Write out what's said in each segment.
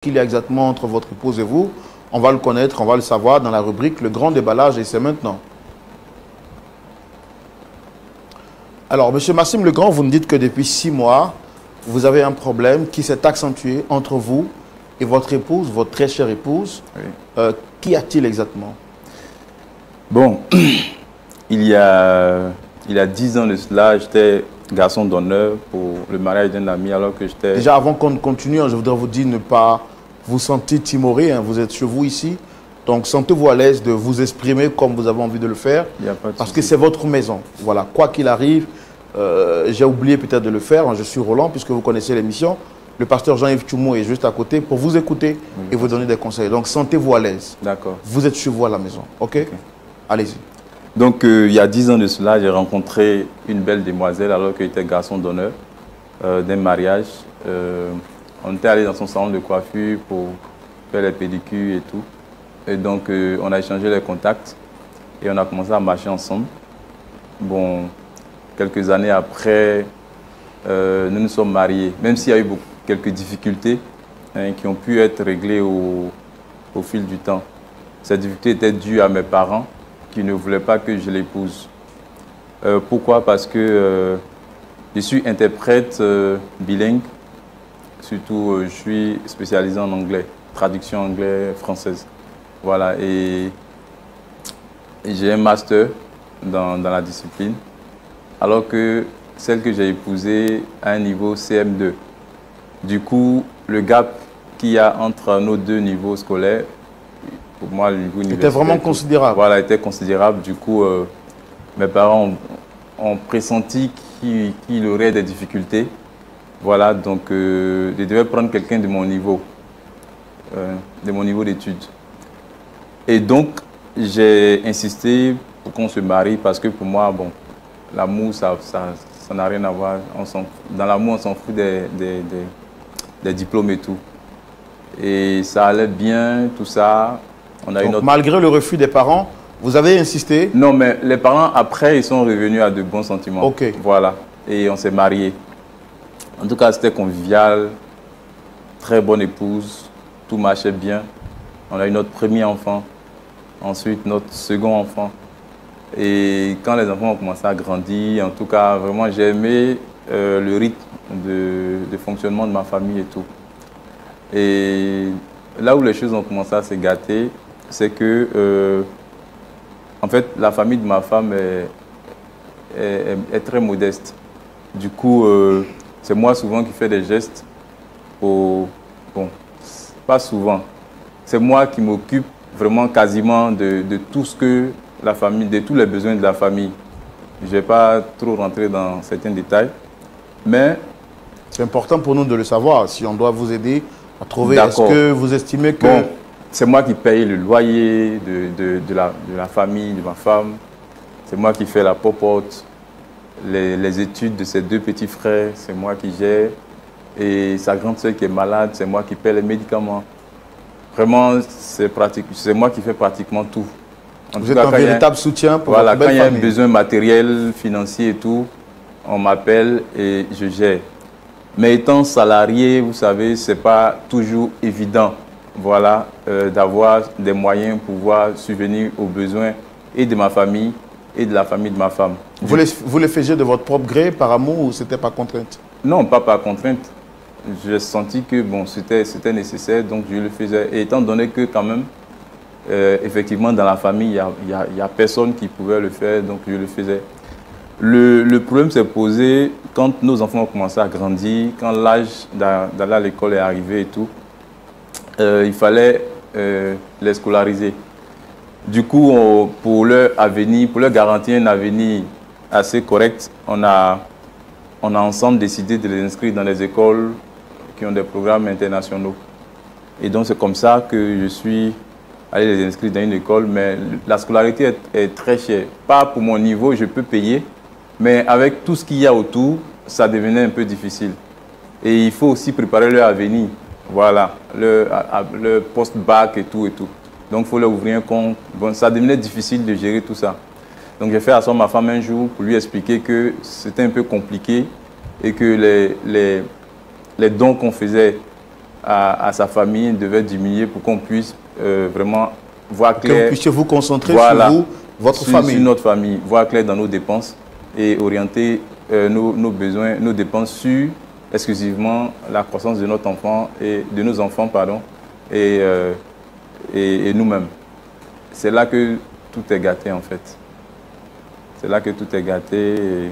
Qu'il y a exactement entre votre épouse et vous, on va le connaître, on va le savoir dans la rubrique Le Grand Déballage et c'est maintenant. Alors, M. Massime Legrand, vous me dites que depuis 6 mois, vous avez un problème qui s'est accentué entre vous et votre épouse, votre très chère épouse. Oui. Qu'y a-t-il exactement? Bon, il y a 10 ans de cela, j'étais garçon d'honneur pour le mariage d'un ami alors que j'étais... Déjà, avant qu'on continue, je voudrais vous dire ne pas vous sentir timoré. Vous êtes chez vous ici. Donc, sentez-vous à l'aise de vous exprimer comme vous avez envie de le faire. Il y a pas de parce souci. que c'est votre maison. Voilà, quoi qu'il arrive, j'ai oublié peut-être de le faire. Je suis Roland, puisque vous connaissez l'émission. Le pasteur Jean-Yves Tchoumou est juste à côté pour vous écouter et vous donner des conseils. Donc, sentez-vous à l'aise. D'accord. Vous êtes chez vous à la maison. OK, Allez-y. Donc, il y a 10 ans de cela, j'ai rencontré une belle demoiselle alors que j'étais garçon d'honneur d'un mariage. On était allé dans son salon de coiffure pour faire les pédicures et tout. Et donc, on a échangé les contacts et on a commencé à marcher ensemble. Bon, quelques années après, nous nous sommes mariés, même s'il y a eu quelques difficultés qui ont pu être réglées au fil du temps. Ces difficultés étaient dues à mes parents qui ne voulaient pas que je l'épouse. Pourquoi? Parce que je suis interprète bilingue, surtout je suis spécialisé en anglais, traduction anglais-française. Voilà, et j'ai un master dans la discipline, alors que celle que j'ai épousée a un niveau CM2. Du coup, le gap qu'il y a entre nos deux niveaux scolaires, pour moi, le niveau universitaire... C'était vraiment considérable. Voilà, était considérable. Du coup, mes parents ont pressenti qu'il aurait des difficultés. Voilà, donc je devais prendre quelqu'un de mon niveau d'études. Et donc, j'ai insisté pour qu'on se marie parce que pour moi, bon, l'amour, ça n'a rien à voir. Dans l'amour, on s'en fout des diplômes et tout. Et ça allait bien, tout ça. On a Donc, malgré le refus des parents, vous avez insisté? Non, mais les parents, après, ils sont revenus à de bons sentiments. OK. Voilà. Et on s'est mariés. En tout cas, c'était convivial. Très bonne épouse. Tout marchait bien. On a eu notre premier enfant. Ensuite, notre second enfant. Et quand les enfants ont commencé à grandir, en tout cas, vraiment, j'ai aimé le rythme de fonctionnement de ma famille et tout. Et là où les choses ont commencé à se gâter, c'est que, en fait, la famille de ma femme est très modeste. Du coup, c'est moi souvent qui fais des gestes. Bon, pas souvent. C'est moi qui m'occupe vraiment quasiment de tout ce que la famille, de tous les besoins de la famille. Je ne vais pas trop rentrer dans certains détails, mais... C'est important pour nous de le savoir, si on doit vous aider à trouver. Est-ce que vous estimez que... Bon, c'est moi qui paye le loyer de la famille, de ma femme. C'est moi qui fais la popote. Les études de ses deux petits frères, c'est moi qui gère. Et sa grande sœur qui est malade, c'est moi qui paie les médicaments. Vraiment, c'est moi qui fais pratiquement tout. Vous êtes un véritable soutien pour votre belle famille. Quand il y a un besoin matériel, financier et tout, on m'appelle et je gère. Mais étant salarié, vous savez, ce n'est pas toujours évident, voilà, d'avoir des moyens pour pouvoir subvenir aux besoins et de ma famille et de la famille de ma femme. Vous le faisiez de votre propre gré, par amour, ou c'était par contrainte? Non, pas par contrainte. J'ai senti que bon, c'était nécessaire, donc je le faisais. Et étant donné que quand même, effectivement, dans la famille, il n'y a personne qui pouvait le faire, donc je le faisais. Le problème s'est posé quand nos enfants ont commencé à grandir, quand l'âge d'aller à l'école est arrivé et tout. Il fallait les scolariser. Du coup, pour leur avenir, pour leur garantir un avenir assez correct, on a ensemble décidé de les inscrire dans les écoles qui ont des programmes internationaux. Et donc, c'est comme ça que je suis allé les inscrire dans une école, mais la scolarité est très chère. Pas pour mon niveau, je peux payer, mais avec tout ce qu'il y a autour, ça devenait un peu difficile. Et il faut aussi préparer leur avenir, voilà, le post-bac et tout et tout. Donc, il faut leur ouvrir un compte. Bon, ça devenait difficile de gérer tout ça. Donc, j'ai fait asseoir ma femme un jour pour lui expliquer que c'était un peu compliqué et que les dons qu'on faisait à sa famille devait diminuer pour qu'on puisse vraiment voir clair. Que vous puissiez vous concentrer voilà, sur vous, votre famille. Sur notre famille, voir clair dans nos dépenses et orienter nos besoins, nos dépenses sur exclusivement la croissance de notre enfant et de nos enfants, pardon, et nous-mêmes. C'est là que tout est gâté en fait. C'est là que tout est gâté. Et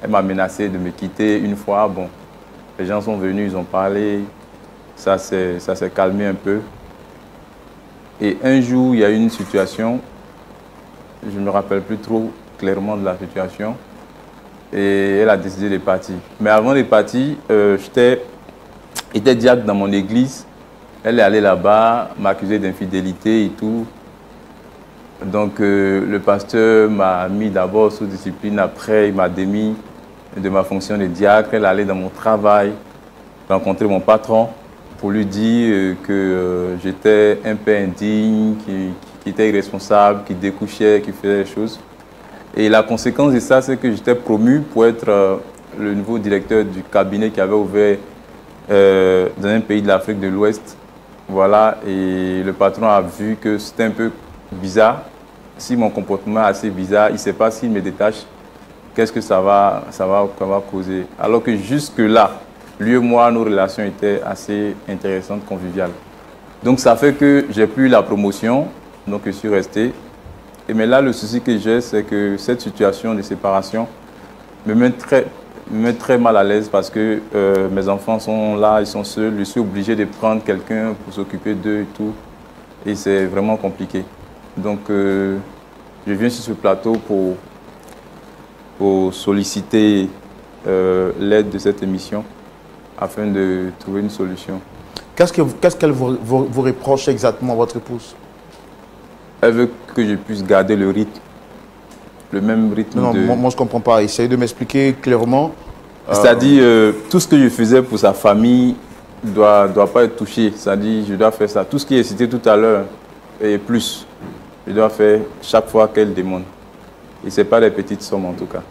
elle m'a menacé de me quitter une fois. Bon, les gens sont venus, ils ont parlé, ça s'est calmé un peu. Et un jour, il y a eu une situation, je ne me rappelle plus trop clairement de la situation, et elle a décidé de partir. Mais avant de partir, j'étais diacre dans mon église. Elle est allée là-bas, m'accuser d'infidélité et tout. Donc le pasteur m'a mis d'abord sous discipline, après il m'a démis de ma fonction de diacre. Elle allait dans mon travail, rencontrer mon patron pour lui dire que j'étais un peu indigne, qui était irresponsable, qui découchait, qui faisait des choses. Et la conséquence de ça, c'est que j'étais promu pour être le nouveau directeur du cabinet qui avait ouvert dans un pays de l'Afrique de l'Ouest. Voilà, et le patron a vu que c'était un peu bizarre. Si mon comportement est assez bizarre, il ne sait pas s'il me détache, qu'est-ce que ça va causer. Alors que jusque-là, lui et moi, nos relations étaient assez intéressantes, conviviales. Donc ça fait que j'ai plus la promotion, donc je suis resté. Mais là, le souci que j'ai, c'est que cette situation de séparation me met très mal à l'aise parce que mes enfants sont là, ils sont seuls. Je suis obligé de prendre quelqu'un pour s'occuper d'eux et tout. Et c'est vraiment compliqué. Donc, je viens sur ce plateau pour solliciter l'aide de cette émission afin de trouver une solution. Qu'est-ce qu'elle vous reproche exactement, votre épouse? Elle veut que je puisse garder le rythme, le même rythme. Non, moi je ne comprends pas. Essayez de m'expliquer clairement. C'est-à-dire, tout ce que je faisais pour sa famille ne doit pas être touché. C'est-à-dire, je dois faire ça. Tout ce qui est cité tout à l'heure et plus, je dois faire chaque fois qu'elle demande. Et ce n'est pas des petites sommes en tout cas.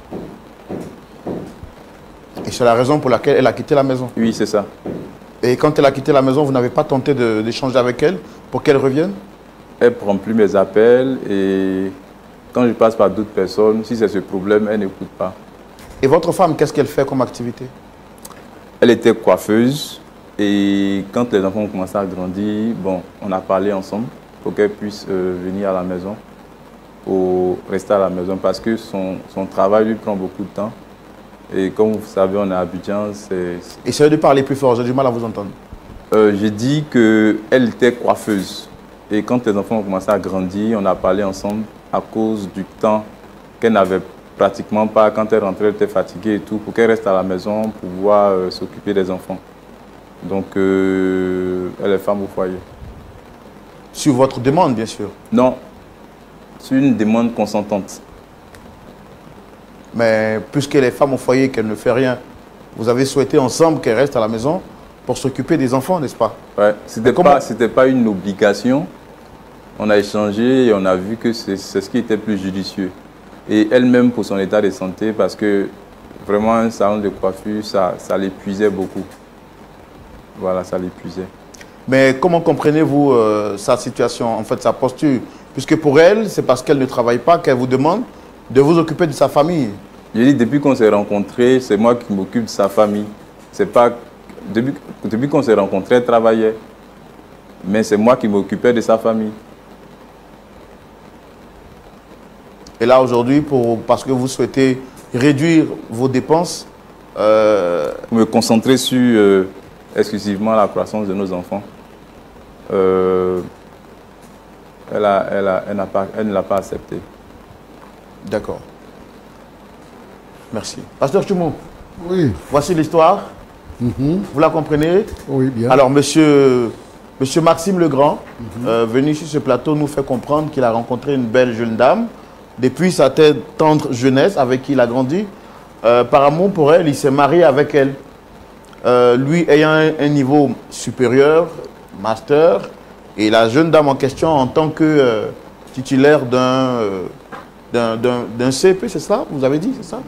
Et c'est la raison pour laquelle elle a quitté la maison? Oui, c'est ça. Et quand elle a quitté la maison, vous n'avez pas tenté d'échanger avec elle pour qu'elle revienne? Elle ne prend plus mes appels et quand je passe par d'autres personnes, si c'est ce problème, elle n'écoute pas. Et votre femme, qu'est-ce qu'elle fait comme activité? Elle était coiffeuse et quand les enfants ont commencé à grandir, bon, on a parlé ensemble pour qu'elle puisse venir à la maison ou rester à la maison parce que son travail lui prend beaucoup de temps. Et comme vous savez, on est à Abidjan, c'est... Essayez de parler plus fort, j'ai du mal à vous entendre. J'ai dit qu'elle était coiffeuse. Et quand les enfants ont commencé à grandir, on a parlé ensemble à cause du temps qu'elle n'avait pratiquement pas. Quand elle rentrait, elle était fatiguée et tout, pour qu'elle reste à la maison pour pouvoir s'occuper des enfants. Donc, elle est femme au foyer. Sur votre demande, bien sûr? Non, c'est une demande consentante. Mais puisqu'elle est femme au foyer et qu'elle ne fait rien, vous avez souhaité ensemble qu'elle reste à la maison pour s'occuper des enfants, n'est-ce pas? Ouais, c'était pas une obligation. On a échangé et on a vu que c'est ce qui était plus judicieux. Et elle-même pour son état de santé, parce que vraiment un salon de coiffure, ça l'épuisait beaucoup. Voilà, ça l'épuisait. Mais comment comprenez-vous sa situation, en fait, sa posture? Puisque pour elle, c'est parce qu'elle ne travaille pas qu'elle vous demande de vous occuper de sa famille. J'ai dit, depuis qu'on s'est rencontrés, c'est moi qui m'occupe de sa famille. C'est pas... Depuis qu'on s'est rencontrés, elle travaillait. Mais c'est moi qui m'occupais de sa famille. Et là, aujourd'hui, parce que vous souhaitez réduire vos dépenses... Pour me concentrer sur exclusivement la croissance de nos enfants. Elle ne l'a pas accepté. D'accord. Merci. Pasteur Tchoumou, oui. Voici l'histoire. Vous la comprenez? Oui, bien. Alors, monsieur Maxime Legrand, venu sur ce plateau, nous fait comprendre qu'il a rencontré une belle jeune dame depuis sa tendre jeunesse avec qui il a grandi. Par amour pour elle, il s'est marié avec elle. Lui ayant un niveau supérieur, master, et la jeune dame en question en tant que titulaire d'un CP, c'est ça? Vous avez dit, c'est ça?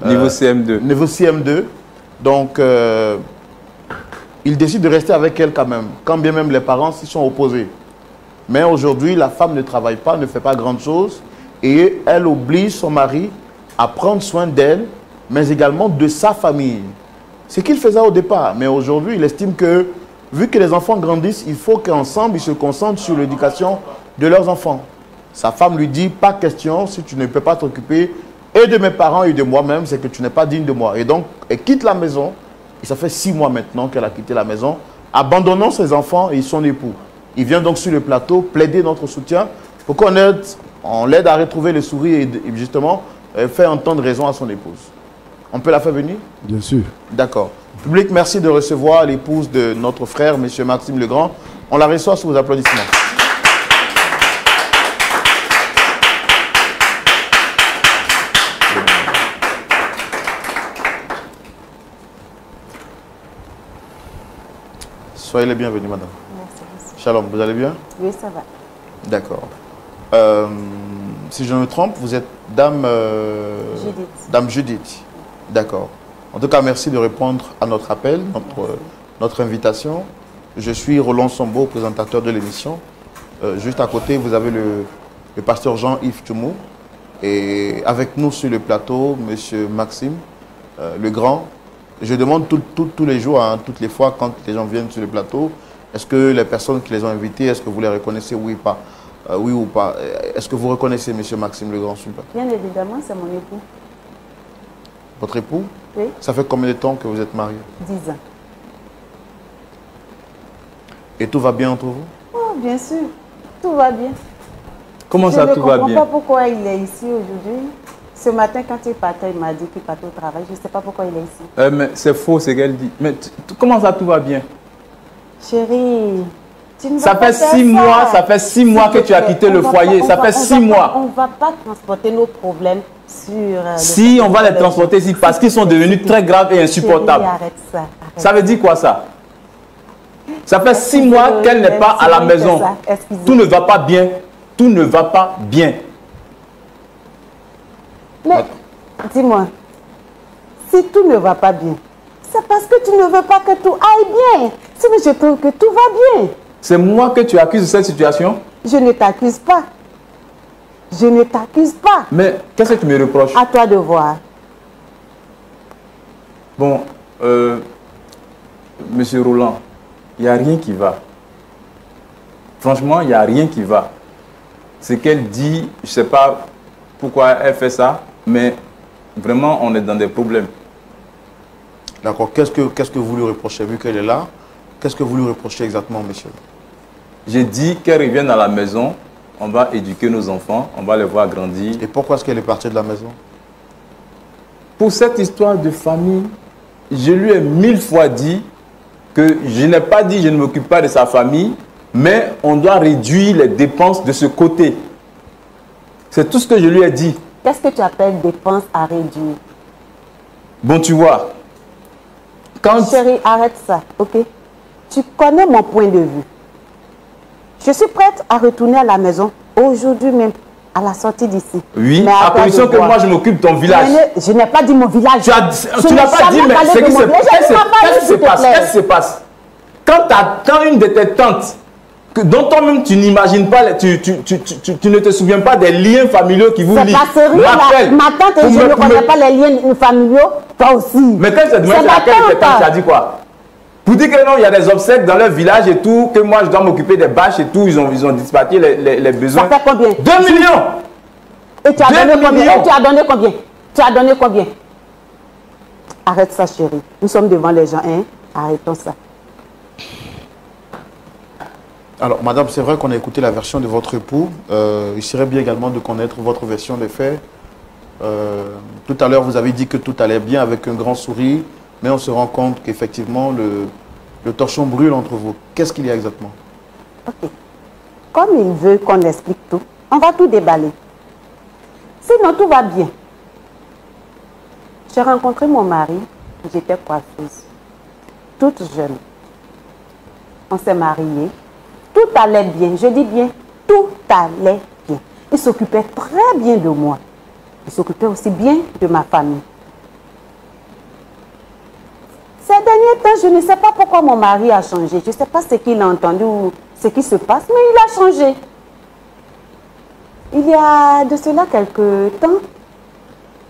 Niveau CM2. Niveau CM2. Donc, il décide de rester avec elle quand même, quand bien même les parents s'y sont opposés. Mais aujourd'hui, la femme ne travaille pas, ne fait pas grande chose, et elle oblige son mari à prendre soin d'elle, mais également de sa famille. Ce qu'il faisait au départ. Mais aujourd'hui, il estime que, vu que les enfants grandissent, il faut qu'ensemble, ils se concentrent sur l'éducation de leurs enfants. Sa femme lui dit, pas question, si tu ne peux pas t'occuper et de mes parents et de moi-même, c'est que tu n'es pas digne de moi. Et donc, elle quitte la maison, et ça fait 6 mois maintenant qu'elle a quitté la maison, abandonnant ses enfants et son époux. Il vient donc sur le plateau plaider notre soutien pour qu'on l'aide à retrouver le sourire et justement faire entendre raison à son épouse. On peut la faire venir? Bien sûr. D'accord. Public, merci de recevoir l'épouse de notre frère, M. Maxime Legrand. On la reçoit sous vos applaudissements. Soyez les bienvenus, madame. Merci. Shalom, vous allez bien? Oui, ça va. D'accord. Si je ne me trompe, vous êtes dame... Judith. Dame Judith. D'accord. En tout cas, merci de répondre à notre appel, notre invitation. Je suis Roland Sombo, présentateur de l'émission. Juste à côté, vous avez le pasteur Jean-Yves Tchoumou. Et avec nous sur le plateau, M. Maxime Legrand. Je demande tous les jours, hein, toutes les fois, quand les gens viennent sur le plateau, est-ce que les personnes qui les ont invités, est-ce que vous les reconnaissez, oui, pas, oui ou pas? Est-ce que vous reconnaissez M. Maxime Legrand sur le plateau? Bien évidemment, c'est mon époux. Votre époux? Oui. Ça fait combien de temps que vous êtes mariés? 10 ans. Et tout va bien entre vous? Oh, bien sûr. Tout va bien. Comment ça, tout va bien? Je ne comprends pas pourquoi il est ici aujourd'hui. Ce matin, quand il partait, il m'a dit qu'il partait au travail. Je ne sais pas pourquoi il est ici. Mais c'est faux ce qu'elle dit. Mais comment ça, tout va bien? Chérie, tu ne vas ça pas fait faire 6 mois, ça. Ça fait 6 mois que tu as quitté le foyer. Ça fait 6 mois. On ne va pas transporter nos problèmes sur... si, on va les transporter ici parce qu'ils sont devenus très graves et insupportables. Chérie, arrête ça. Ça veut dire quoi ça? Ça fait 6 mois qu'elle n'est pas à la maison. Tout ne va pas bien. Tout ne va pas bien. Mais, dis-moi, si tout ne va pas bien, c'est parce que tu ne veux pas que tout aille bien. Sinon, je trouve que tout va bien. C'est moi que tu accuses de cette situation? Je ne t'accuse pas. Je ne t'accuse pas. Mais qu'est-ce que tu me reproches? À toi de voir. Bon, Monsieur Roland, il n'y a rien qui va. Franchement, il n'y a rien qui va. Ce qu'elle dit, je ne sais pas pourquoi elle fait ça, mais vraiment, on est dans des problèmes. D'accord. Qu'est-ce que vous lui reprochez, vu qu'elle est là? Qu'est-ce que vous lui reprochez exactement, monsieur? J'ai dit qu'elle revienne à la maison, on va éduquer nos enfants, on va les voir grandir. Et pourquoi est-ce qu'elle est partie de la maison? Pour cette histoire de famille, je lui ai 1000 fois dit que je n'ai pas dit je ne m'occupe pas de sa famille, mais on doit réduire les dépenses de ce côté. C'est tout ce que je lui ai dit. Qu'est-ce que tu appelles dépenses à réduire? Bon, tu vois. Chérie, arrête ça, ok? Tu connais mon point de vue. Je suis prête à retourner à la maison aujourd'hui même, à la sortie d'ici. Oui, à condition que moi je m'occupe de ton village. Je n'ai pas dit mon village. Tu n'as pas dit, mais c'est qui qu'est-ce qui se passe? Quand une de tes tantes, dont toi-même tu n'imagines pas, tu ne te souviens pas des liens familiaux qui vous lient. C'est pas sérieux, ma tante, je ne connais pas les liens familiaux, toi aussi. Mais quand tu as demandé à quelle tante, tu as dit quoi? Pour dire que non, il y a des obsèques dans leur village et tout, que moi je dois m'occuper des bâches et tout, ils ont dispatché les besoins. Ça fait combien? 2 millions. Et tu as donné combien? Et tu as donné combien? Tu as donné combien? Arrête ça, chérie. Nous sommes devant les gens, hein? Arrêtons ça. Alors, madame, c'est vrai qu'on a écouté la version de votre époux. Il serait bien également de connaître votre version des faits. Tout à l'heure, vous avez dit que tout allait bien avec un grand sourire, mais on se rend compte qu'effectivement, le torchon brûle entre vous. Qu'est-ce qu'il y a exactement? Ok. Comme il veut qu'on explique tout, on va tout déballer. Sinon, tout va bien. J'ai rencontré mon mari, j'étais coiffeuse, toute jeune. On s'est mariés. Tout allait bien, je dis bien, tout allait bien. Il s'occupait très bien de moi. Il s'occupait aussi bien de ma famille. Ces derniers je ne sais pas pourquoi mon mari a changé. Je ne sais pas ce qu'il a entendu ou ce qui se passe, mais il a changé. Il y a de cela quelques temps,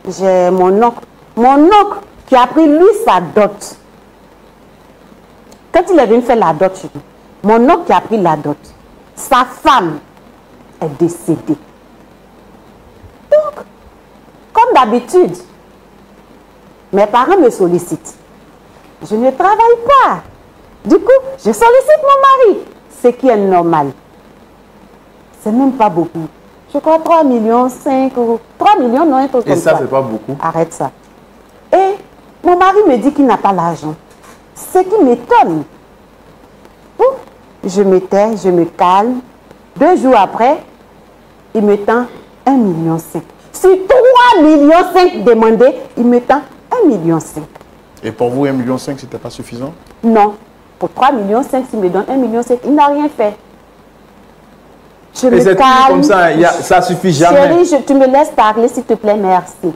j'ai mon oncle qui a pris lui sa dot. Quand il est venu faire la dot chez nous, mon oncle qui a pris la dot, sa femme est décédée. Donc, comme d'habitude, mes parents me sollicitent. Je ne travaille pas. Du coup, je sollicite mon mari, ce qui est normal. C'est même pas beaucoup. Je crois 3 millions, 5 ou 3 millions, non, un truc comme ça. Et ça, c'est pas beaucoup. Arrête ça. Et mon mari me dit qu'il n'a pas l'argent. Ce qui m'étonne. Je me tais, je me calme. 2 jours après, il me tend 1,5 million. Sur 3,5 millions demandés, il me tend 1,5 million. Et pour vous, 1,5 million, c'était pas suffisant? Non. Pour 3,5 millions, s'il me donne 1,5 million, il n'a rien fait. Je me calme. Comme ça, ça suffit jamais. Chérie, tu me laisses parler, s'il te plaît, merci.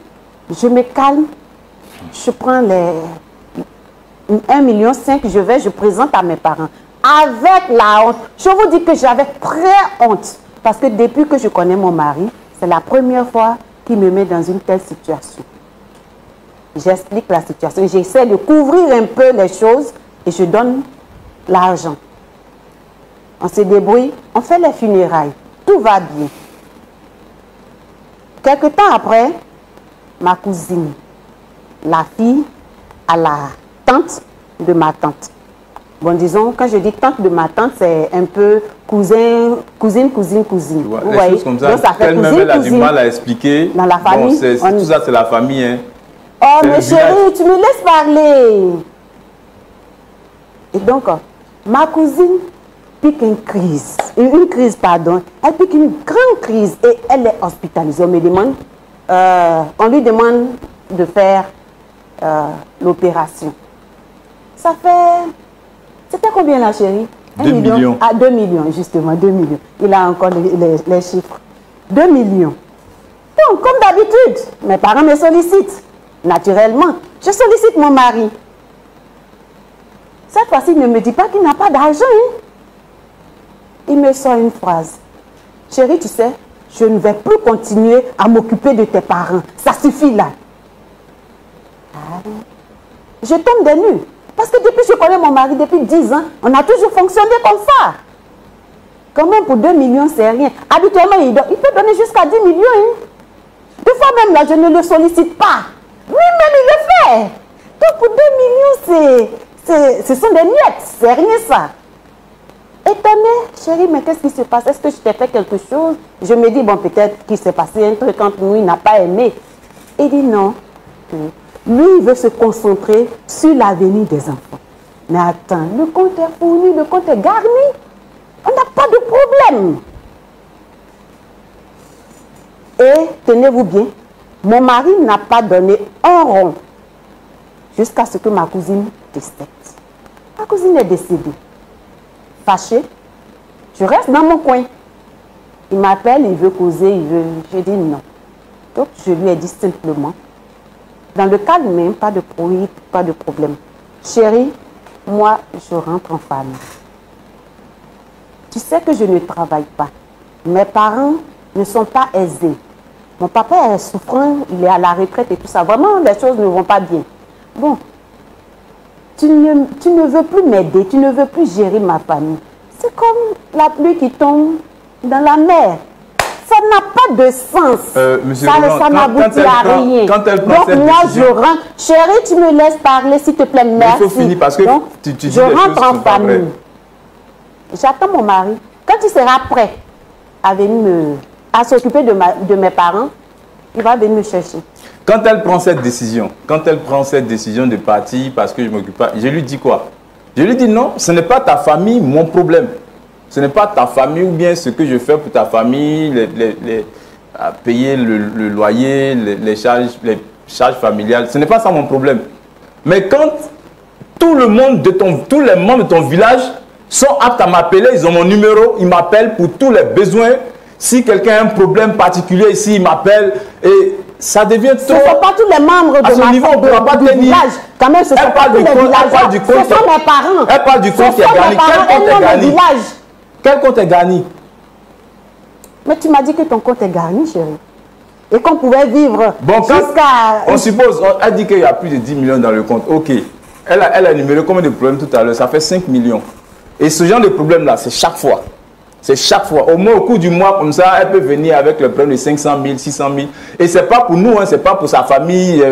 Je me calme. Je prends les 1,5 million, je présente à mes parents. Avec la honte. Je vous dis que j'avais très honte. Parce que depuis que je connais mon mari, c'est la première fois qu'il me met dans une telle situation. J'explique la situation. J'essaie de couvrir un peu les choses et je donne l'argent. On se débrouille, on fait les funérailles. Tout va bien. Quelque temps après, ma cousine, la fille à la tante de ma tante. Bon, disons, quand je dis tante de ma tante, c'est un peu cousin, cousine. Vous voyez, comme ça, donc, ça fait cousine, elle a du mal à expliquer. Dans la famille. Bon, tout ça, c'est la famille. Hein. Oh, mais chérie, tu me laisses parler. Et donc, ma cousine pique une crise. Elle pique une grande crise et elle est hospitalisée. On lui demande de faire l'opération. Ça fait... C'était combien là, chérie? 2 millions. Ah, 2 millions, justement, 2 millions. Il a encore les chiffres. 2 millions. Donc, comme d'habitude, mes parents me sollicitent. Naturellement, je sollicite mon mari. Cette fois-ci, il ne me dit pas qu'il n'a pas d'argent. Hein? Il me sort une phrase. Chérie, tu sais, je ne vais plus continuer à m'occuper de tes parents. Ça suffit là. Je tombe des nues. Parce que depuis que je connais mon mari, depuis 10 ans, on a toujours fonctionné comme ça. Quand même pour 2 millions, c'est rien. Habituellement, il peut donner jusqu'à 10 millions. Hein. Des fois même là, je ne le sollicite pas. Lui-même, il le fait. Donc pour 2 millions, ce sont des miettes. C'est rien ça. Étonnée, chérie, mais qu'est-ce qui se passe? Est-ce que je t'ai fait quelque chose? Je me dis, bon, peut-être qu'il s'est passé un truc entre nous, il n'a pas aimé. Il dit non. Lui, il veut se concentrer sur l'avenir des enfants. Mais attends, le compte est fourni, le compte est garni. On n'a pas de problème. Et, tenez-vous bien, mon mari n'a pas donné un rond jusqu'à ce que ma cousine décède. Ma cousine est décédée. Fâché, je reste dans mon coin. Il m'appelle, il veut causer, je dis non. Donc, je lui ai dit simplement, dans le calme même, pas de bruit, pas de problème. Chérie, moi, je rentre en famille. Tu sais que je ne travaille pas. Mes parents ne sont pas aisés. Mon papa est souffrant, il est à la retraite et tout ça. Vraiment, les choses ne vont pas bien. Bon, tu ne veux plus m'aider, tu ne veux plus gérer ma famille. C'est comme la pluie qui tombe dans la mer. Ça n'a pas de sens. Ça n'aboutit à rien. Donc moi, je rentre. Chérie, tu me laisses parler, s'il te plaît, merci. Il faut finir parce que je rentre en famille. J'attends mon mari. Quand il sera prêt à venir à s'occuper de mes parents, il va venir me chercher. Quand elle prend cette décision, de partir parce que je ne m'occupe pas, je lui dis quoi? Je lui dis non, ce n'est pas ta famille mon problème. Ce n'est pas ta famille ou bien ce que je fais pour ta famille, payer le loyer, les charges familiales. Ce n'est pas ça mon problème. Mais quand tous les membres de ton village sont aptes à m'appeler, ils ont mon numéro, ils m'appellent pour tous les besoins, Si quelqu'un a un problème particulier ici, il m'appelle et ça devient trop... Ce ne sont pas tous les membres de ma niveau, famille, du village. Quand même, ce ne sont pas tous les villageois. Ce sont mes parents. Elle parle du compte qui est gagné. Quel compte est gagné? Quel compte est gagné? Mais tu m'as dit que ton compte est garni, chérie. Et qu'on pouvait vivre jusqu'à... On suppose, elle dit qu'il y a plus de 10 millions dans le compte. Ok. Elle a énuméré combien de problèmes tout à l'heure? Ça fait 5 millions. Et ce genre de problème-là, c'est chaque fois. C'est chaque fois. Au moins, au cours du mois, comme ça, elle peut venir avec le problème de 500 000, 600 000. Et ce n'est pas pour nous, hein, ce n'est pas pour sa famille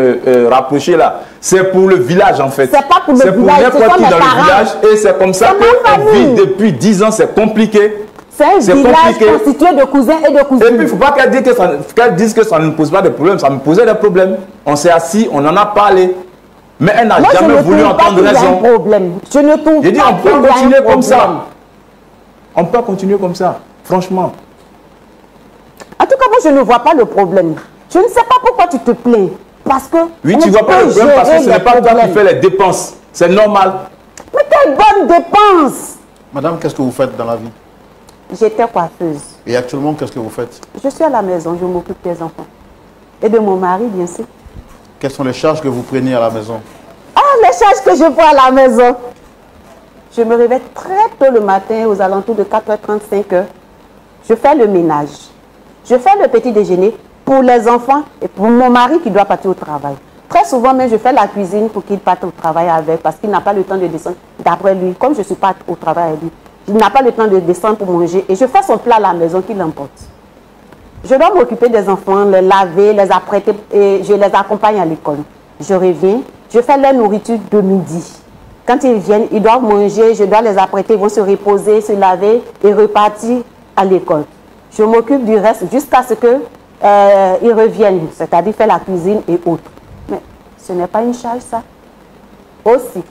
rapprochée là. C'est pour le village, en fait. C'est pas pour le village, c'est pour n'importe qui dans le village. Et c'est comme ça qu'elle vit depuis 10 ans. C'est compliqué. C'est un village constitué de cousins et de cousines. Et puis, il ne faut pas qu'elle dise que ça ne pose pas de problème. Ça me posait des problèmes. On s'est assis, on en a parlé. Mais elle n'a jamais voulu entendre raison. Je ne trouve pas. J'ai dit, on peut continuer comme ça. On peut continuer comme ça, franchement. En tout cas, moi, je ne vois pas le problème. Je ne sais pas pourquoi tu te plains. Parce que... Oui, tu ne vois pas le problème parce que ce n'est pas toi qui fais les dépenses. C'est normal. Mais quelle bonne dépense! Madame, qu'est-ce que vous faites dans la vie? J'étais coiffeuse. Et actuellement, qu'est-ce que vous faites? Je suis à la maison, je m'occupe des enfants. Et de mon mari, bien sûr. Quelles sont les charges que vous prenez à la maison? Ah, les charges que je prends à la maison. Je me réveille très tôt le matin, aux alentours de 4h30, 5h. Je fais le ménage. Je fais le petit déjeuner pour les enfants et pour mon mari qui doit partir au travail. Très souvent, même, je fais la cuisine pour qu'il parte au travail avec, parce qu'il n'a pas le temps de descendre. D'après lui, comme je ne suis pas au travail avec lui, il n'a pas le temps de descendre pour manger. Et je fais son plat à la maison qu'il emporte. Je dois m'occuper des enfants, les laver, les apprêter et je les accompagne à l'école. Je reviens, je fais leur nourriture de midi. Quand ils viennent, ils doivent manger, je dois les apprêter, ils vont se reposer, se laver et repartir à l'école. Je m'occupe du reste jusqu'à ce qu'ils reviennent, c'est-à-dire faire la cuisine et autres. Mais ce n'est pas une charge, ça. Aussi.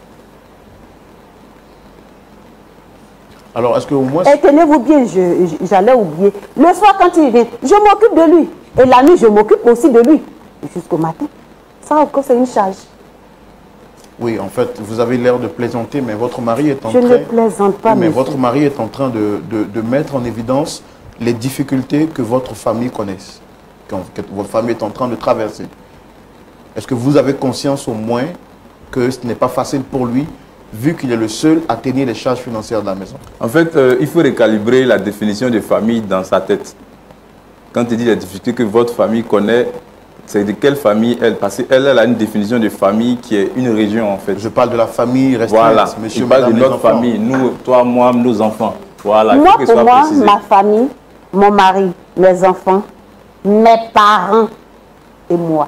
Alors, est-ce que au moins... Et tenez-vous bien, j'allais oublier. Le soir, quand il vient, je m'occupe de lui. Et la nuit, je m'occupe aussi de lui. Jusqu'au matin. Ça encore, c'est une charge. Oui, en fait, vous avez l'air de plaisanter, mais votre mari est en train... Je ne plaisante pas, mais votre mari est en train de mettre en évidence les difficultés que votre famille connaisse, que votre famille est en train de traverser. Est-ce que vous avez conscience au moins que ce n'est pas facile pour lui, vu qu'il est le seul à tenir les charges financières de la maison? En fait, il faut recalibrer la définition de famille dans sa tête. Quand il dit les difficultés que votre famille connaît, c'est de quelle famille elle? Parce qu'elle a une définition de famille qui est une région en fait. Je parle de la famille restreinte, voilà. monsieur, je parle madame, de notre famille, nous, toi, moi, nos enfants. Voilà. Moi, pour moi, ma famille, mon mari, mes enfants, mes parents et moi.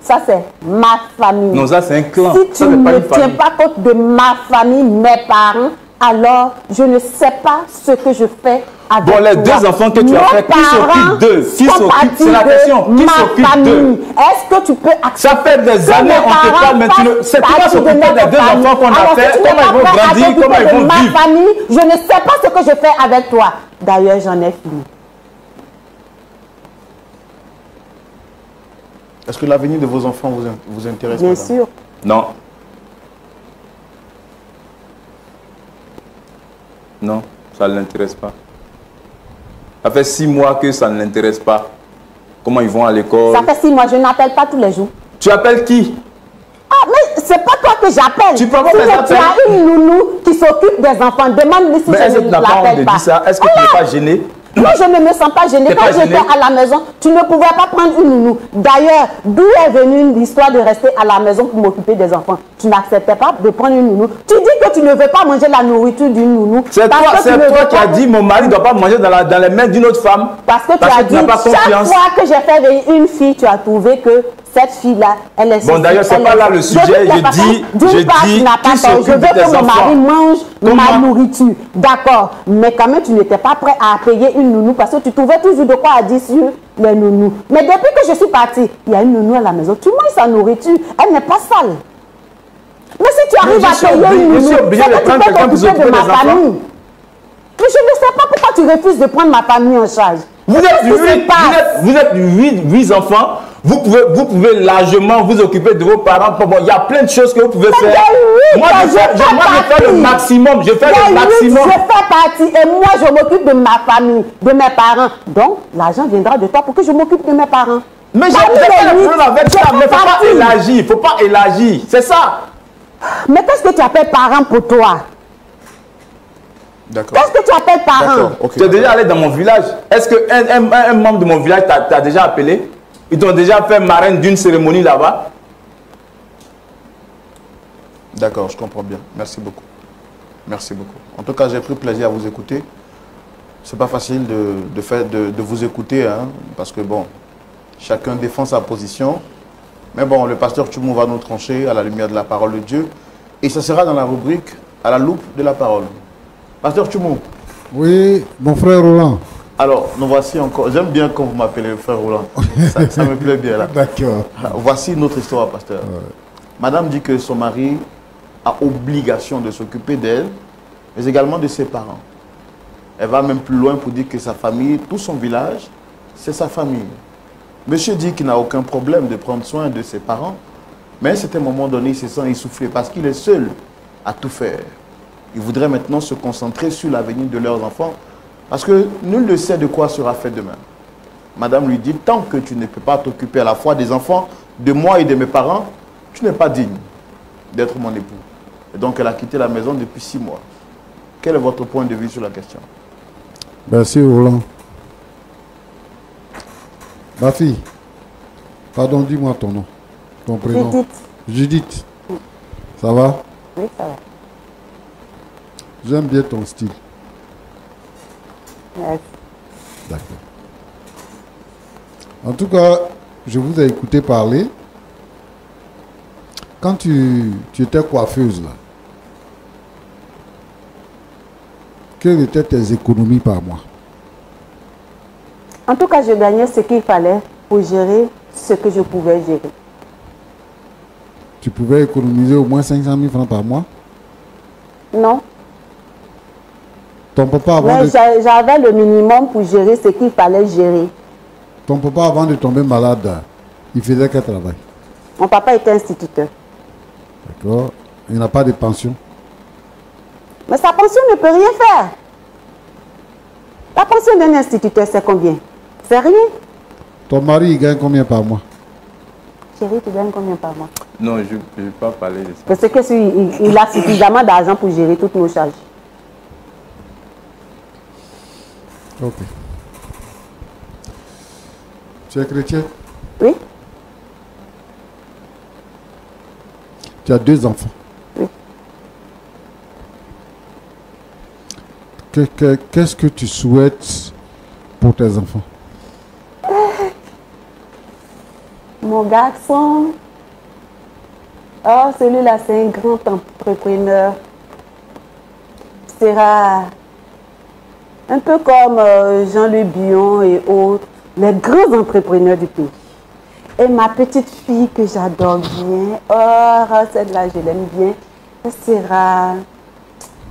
Ça, c'est ma famille. Non, ça, c'est un clan. Si tu ne tiens pas compte de ma famille, mes parents, alors je ne sais pas ce que je fais avec toi. Bon, les deux enfants que tu as fait, qui s'occupent d'eux? Qui s'occupe? C'est la question. Qui s'occupe d'eux? Est-ce que tu peux accepter? Ça fait des années on te parle, mais tu ne sais pas s'occuper des deux enfants qu'on a fait. Comment ils vont grandir? Comment ils vont vivre? Ma famille, je ne sais pas ce que je fais avec toi. D'ailleurs, j'en ai fini. Est-ce que l'avenir de vos enfants vous intéresse? Bien sûr. Non. Non, ça ne l'intéresse pas. Ça fait 6 mois que ça ne l'intéresse pas. Comment ils vont à l'école? Ça fait 6 mois, je n'appelle pas tous les jours. Tu appelles qui? Ah, mais c'est pas toi que j'appelle. Tu peux pas les appeler. Tu as une nounou qui s'occupe des enfants. Demande-lui si je ne l'appelle pas. Est-ce que tu n'es pas gêné? Moi, je ne me sens pas gênée. Quand j'étais à la maison, tu ne pouvais pas prendre une nounou. D'ailleurs, d'où est venue l'histoire de rester à la maison pour m'occuper des enfants? Tu n'acceptais pas de prendre une nounou. Tu dis que tu ne veux pas manger la nourriture d'une nounou. C'est toi qui as dit mon mari ne doit pas manger dans les mains d'une autre femme. Parce que tu as dit, chaque fois que j'ai fait venir une fille, tu as trouvé que cette fille-là, elle est... Bon, d'ailleurs, c'est pas là le sujet. Je dis qui s'occupe je veux que mon mari mange ma nourriture. D'accord. Mais quand même, tu n'étais pas prêt à payer une nounou parce que tu trouvais toujours de quoi à dire sur les nounous. Mais depuis que je suis partie, il y a une nounou à la maison. Tu manges sa nourriture. Elle n'est pas sale. Mais si tu arrives à payer une nounou, c'est que tu peux t'occuper de ma famille. Mais je ne sais pas pourquoi tu refuses de prendre ma famille en charge. Vous êtes 8 enfants. Vous pouvez largement vous occuper de vos parents. Bon, il y a plein de choses que vous pouvez faire. Moi, je fais le maximum. Je fais le maximum. Je fais partie et moi, je m'occupe de ma famille, de mes parents. Donc, l'argent viendra de toi pour que je m'occupe de mes parents. Mais j'ai pas de problème avec ça. Mais il ne faut pas élargir. Il ne faut pas élargir. C'est ça. Mais qu'est-ce que tu appelles parent pour toi? D'accord. Qu'est-ce que tu appelles parent? Okay, tu es déjà allé dans mon village. Est-ce qu'un membre de mon village t'a déjà appelé? Ils t'ont déjà fait marraine d'une cérémonie là-bas? D'accord, je comprends bien. Merci beaucoup. Merci beaucoup. En tout cas, j'ai pris plaisir à vous écouter. C'est pas facile de vous écouter, hein, parce que bon, chacun défend sa position. Mais bon, le pasteur Tchoumou va nous trancher à la lumière de la parole de Dieu. Et ça sera dans la rubrique à la loupe de la parole. Pasteur Tchoumou. Oui, mon frère Roland. Alors, nous voici encore. J'aime bien quand vous m'appelez frère Roland. Ça me plaît bien là. D'accord. Voici notre histoire, pasteur. Ouais. Madame dit que son mari a obligation de s'occuper d'elle, mais également de ses parents. Elle va même plus loin pour dire que sa famille, tout son village, c'est sa famille. Monsieur dit qu'il n'a aucun problème de prendre soin de ses parents, mais à un certain moment donné, il se sent essoufflé parce qu'il est seul à tout faire. Il voudrait maintenant se concentrer sur l'avenir de leurs enfants parce que nul ne sait de quoi sera fait demain. Madame lui dit, tant que tu ne peux pas t'occuper à la fois des enfants, de moi et de mes parents, tu n'es pas digne d'être mon époux. Et donc elle a quitté la maison depuis 6 mois. Quel est votre point de vue sur la question? Merci Roland. Ma fille, pardon, dis-moi ton nom, ton prénom. Judith. Judith. Ça va? Oui, ça va. J'aime bien ton style. Merci. D'accord. En tout cas, je vous ai écouté parler. Quand tu étais coiffeuse, là, quelles étaient tes économies par mois? En tout cas, je gagnais ce qu'il fallait pour gérer ce que je pouvais gérer. Tu pouvais économiser au moins 500 000 francs par mois? Non. Ton papa avant mais j'avais le minimum pour gérer ce qu'il fallait gérer. Ton papa, avant de tomber malade, il faisait quel travail? Mon papa était instituteur. D'accord. Il n'a pas de pension? Mais sa pension ne peut rien faire. La pension d'un instituteur, c'est combien? C'est rien. Ton mari, il gagne combien par mois? Chérie, tu gagnes combien par mois? Non, je ne vais pas parler de ça. Parce que il a suffisamment d'argent pour gérer toutes nos charges. Ok. Tu es chrétien? Oui. Tu as 2 enfants? Oui. Qu'est-ce que tu souhaites pour tes enfants? Mon garçon, oh, celui-là, c'est un grand entrepreneur. Il sera un peu comme Jean-Louis Bion et autres, les grands entrepreneurs du pays. Et ma petite fille que j'adore bien, oh, celle-là, je l'aime bien, elle sera,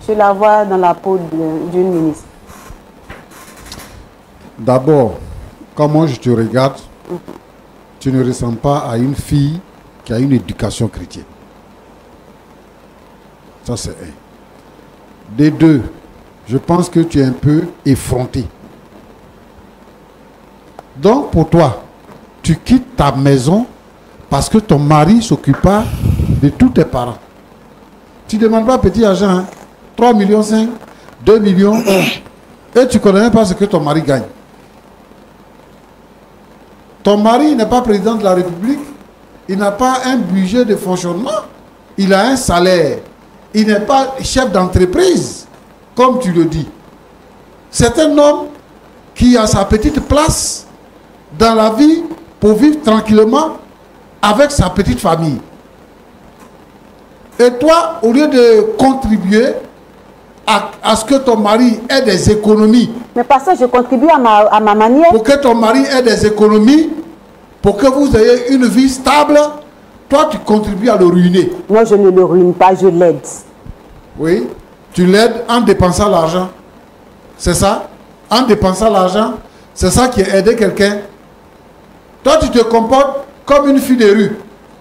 je la vois dans la peau d'une ministre. D'abord, comment je te regarde, tu ne ressembles pas à une fille qui a une éducation chrétienne. Ça, c'est un. Des 2, je pense que tu es un peu effronté. Donc, pour toi, tu quittes ta maison parce que ton mari s'occupe pas de tous tes parents. Tu ne demandes pas petit argent, hein? 3,5 millions, 2 millions, et tu ne connais même pas ce que ton mari gagne. Ton mari n'est pas président de la République, il n'a pas un budget de fonctionnement, il a un salaire, il n'est pas chef d'entreprise, comme tu le dis. C'est un homme qui a sa petite place dans la vie pour vivre tranquillement avec sa petite famille. Et toi, au lieu de contribuer à ce que ton mari ait des économies. Mais parce que je contribue à ma manière. Pour que ton mari ait des économies, pour que vous ayez une vie stable, toi tu contribues à le ruiner. Non, je ne le ruine pas, je l'aide. Oui, tu l'aides en dépensant l'argent. C'est ça? En dépensant l'argent, c'est ça qui est aider quelqu'un. Toi, tu te comportes comme une fille de rue.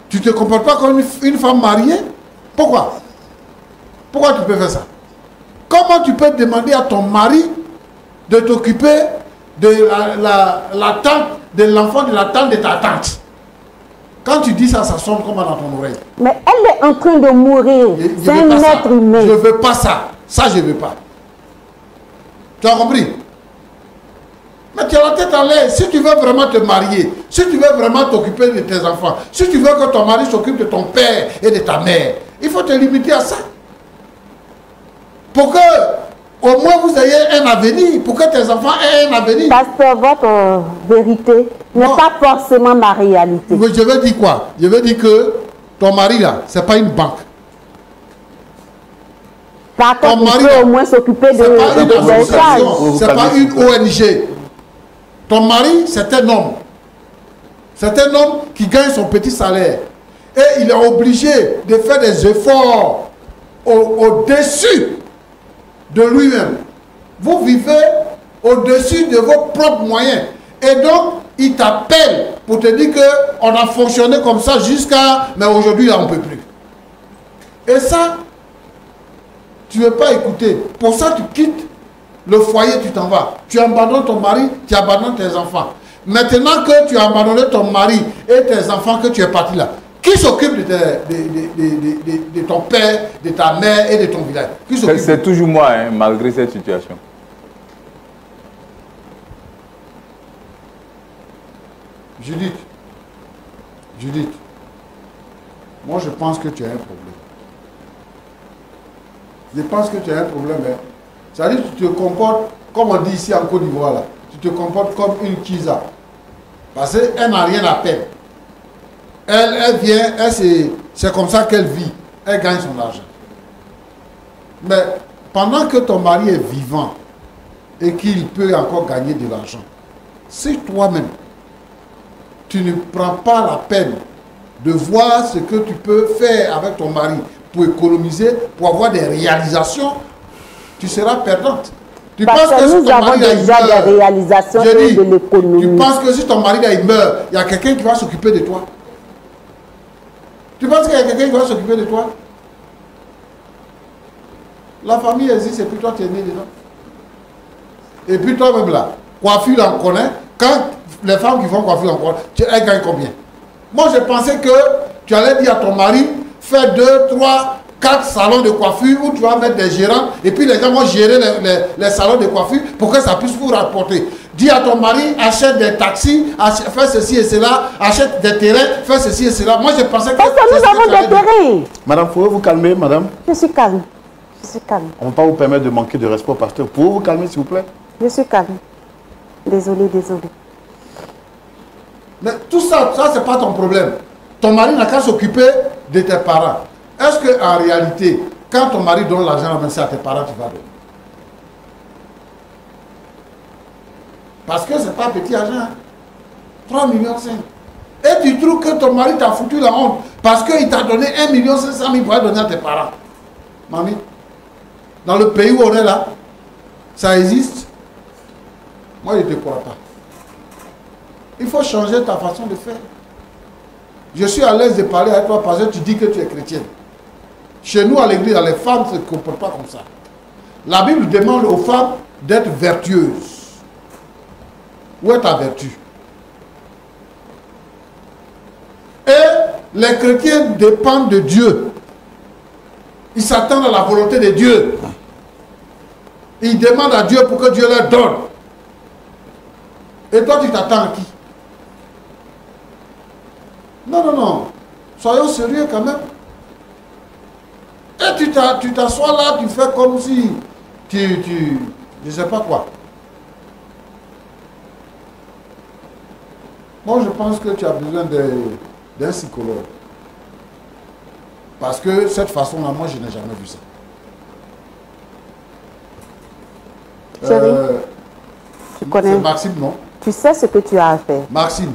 Tu ne te comportes pas comme une femme mariée. Pourquoi? Pourquoi tu peux faire ça? Comment tu peux demander à ton mari de t'occuper de la tante, de l'enfant de la tante de ta tante? Quand tu dis ça, ça sonne comme dans ton oreille. Mais elle est en train de mourir. C'est un être humain. Je ne veux pas ça. Ça, je ne veux pas. Tu as compris? Mais tu as la tête en l'air. Si tu veux vraiment te marier, si tu veux vraiment t'occuper de tes enfants, si tu veux que ton mari s'occupe de ton père et de ta mère, il faut te limiter à ça. Pour que, au moins, vous ayez un avenir. Pour que tes enfants aient un avenir. Pasteur, votre vérité n'est pas forcément ma réalité. Je veux dire quoi? Je veux dire que ton mari, là, ce n'est pas une banque. Par contre, il peut au moins s'occuper de des charges. Ce n'est pas une ONG. Ton mari, c'est un homme. C'est un homme qui gagne son petit salaire. Et il est obligé de faire des efforts au-dessus de lui-même. Vous vivez au-dessus de vos propres moyens. Et donc, il t'appelle pour te dire qu'on a fonctionné comme ça jusqu'à... Mais aujourd'hui, on ne peut plus. Et ça, tu ne veux pas écouter. Pour ça, tu quittes le foyer, tu t'en vas. Tu abandonnes ton mari, tu abandonnes tes enfants. Maintenant que tu as abandonné ton mari et tes enfants, que tu es parti là, qui s'occupe de ton père, de ta mère et de ton village? C'est toujours moi, hein, malgré cette situation. Judith, moi je pense que tu as un problème. Je pense que tu as un problème. Hein. C'est-à-dire que tu te comportes, comme on dit ici en Côte d'Ivoire, là, tu te comportes comme une kisa. Parce qu'elle n'a rien à perdre. Elle vient, c'est comme ça qu'elle vit. Elle gagne son argent. Mais pendant que ton mari est vivant et qu'il peut encore gagner de l'argent, si toi-même, tu ne prends pas la peine de voir ce que tu peux faire avec ton mari pour économiser, pour avoir des réalisations, tu seras perdante. Tu penses que si ton mari déjà des réalisations et de l'économie. Tu penses que si ton mari il meurt, il y a quelqu'un qui va s'occuper de toi? Tu penses qu'il y a quelqu'un qui va s'occuper de toi? La famille existe et puis toi tu es né dedans. Et puis toi-même là, coiffure là on connaît. Quand les femmes qui font coiffure on connaît, elles gagnent combien? Moi je pensais que tu allais dire à ton mari, fais 2, 3, 4 salons de coiffure où tu vas mettre des gérants et puis les gens vont gérer les salons de coiffure pour que ça puisse vous rapporter. Dis à ton mari, achète des taxis, fais ceci et cela, achète des terrains, fais ceci et cela. Moi je pensais que... Parce que nous avons des terrains. Madame, pouvez-vous vous calmer, madame? Je suis calme. Je suis calme. On ne va pas vous permettre de manquer de respect au pasteur. Pouvez-vous vous calmer, s'il vous plaît? Je suis calme. Désolé. Mais tout ça, c'est pas ton problème. Ton mari n'a qu'à s'occuper de tes parents. Est-ce qu'en réalité, quand ton mari donne l'argent à tes parents, tu vas donner? Parce que c'est pas petit argent. 3,5 millions. Et tu trouves que ton mari t'a foutu la honte parce qu'il t'a donné 1,5 million pour donner à tes parents. Mamie, dans le pays où on est là, ça existe. Moi, je ne te crois pas. Il faut changer ta façon de faire. Je suis à l'aise de parler avec toi parce que tu dis que tu es chrétienne. Chez nous, à l'église, les femmes ne se comportent pas comme ça. La Bible demande aux femmes d'être vertueuses. Où est ta vertu? Et les chrétiens dépendent de Dieu. Ils s'attendent à la volonté de Dieu. Ils demandent à Dieu pour que Dieu leur donne. Et toi, tu t'attends à qui? Non. Soyons sérieux quand même. Et tu t'assois là, tu fais comme si je ne sais pas quoi. Moi, je pense que tu as besoin d'un psychologue. Parce que cette façon-là, moi, je n'ai jamais vu ça. Chérie, tu connais. C'est Maxime, non? Tu sais ce que tu as à faire. Maxime.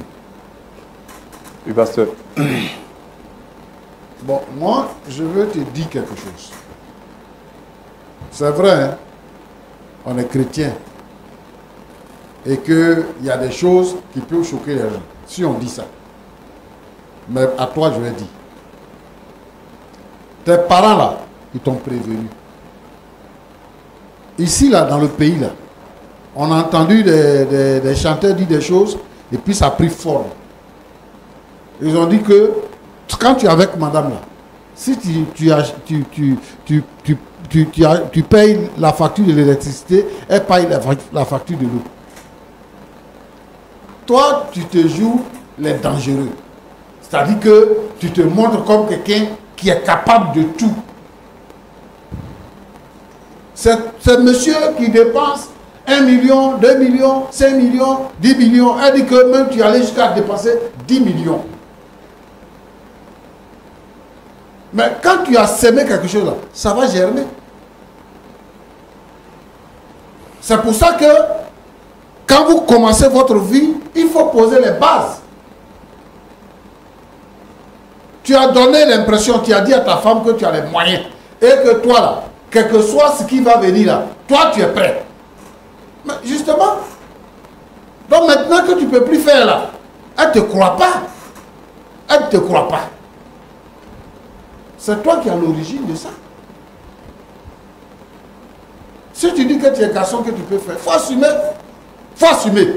Oui, pasteur. Bon, moi, je veux te dire quelque chose. C'est vrai, hein? On est chrétien. et qu'il y a des choses qui peuvent choquer les gens, si on dit ça. Mais à toi, je vais dire. Tes parents, là, ils t'ont prévenu. Ici, là, dans le pays, là, on a entendu des chanteurs dire des choses, et puis ça a pris forme. Ils ont dit que, quand tu es avec madame, là, si tu payes la facture de l'électricité, elle paye la facture de l'eau. Toi, tu te joues les dangereux. C'est-à-dire que tu te montres comme quelqu'un qui est capable de tout. C'est monsieur qui dépense 1 million, 2 millions, 5 millions, 10 millions. Elle dit que même tu allais jusqu'à dépenser 10 millions. Mais quand tu as sémé quelque chose là, ça va germer. C'est pour ça que quand vous commencez votre vie, il faut poser les bases. Tu as donné l'impression, tu as dit à ta femme que tu as les moyens. Et que toi là, quel que soit ce qui va venir là, toi tu es prêt. Mais justement, donc maintenant que tu ne peux plus faire là, elle ne te croit pas. Elle ne te croit pas. C'est toi qui as l'origine de ça. Si tu dis que tu es garçon, que tu peux faire, il faut assumer. Il faut assumer.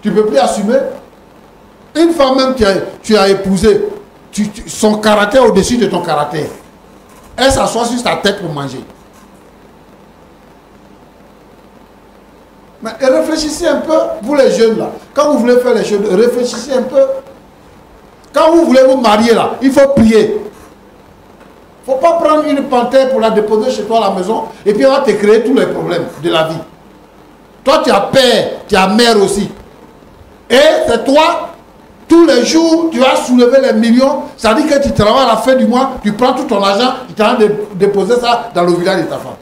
Tu ne peux plus assumer. Une femme même que tu as épousée, son caractère au-dessus de ton caractère. Elle s'assoit sur ta tête pour manger. Mais réfléchissez un peu, vous les jeunes là. Quand vous voulez faire les choses, réfléchissez un peu. Quand vous voulez vous marier là, il faut prier. Il ne faut pas prendre une panthère pour la déposer chez toi à la maison et puis on va te créer tous les problèmes de la vie. Toi tu as père, tu as mère aussi. Et c'est toi, tous les jours, tu vas soulever les millions. Ça dit que tu travailles à la fin du mois, tu prends tout ton argent, tu t'en de déposer ça dans le village de ta femme.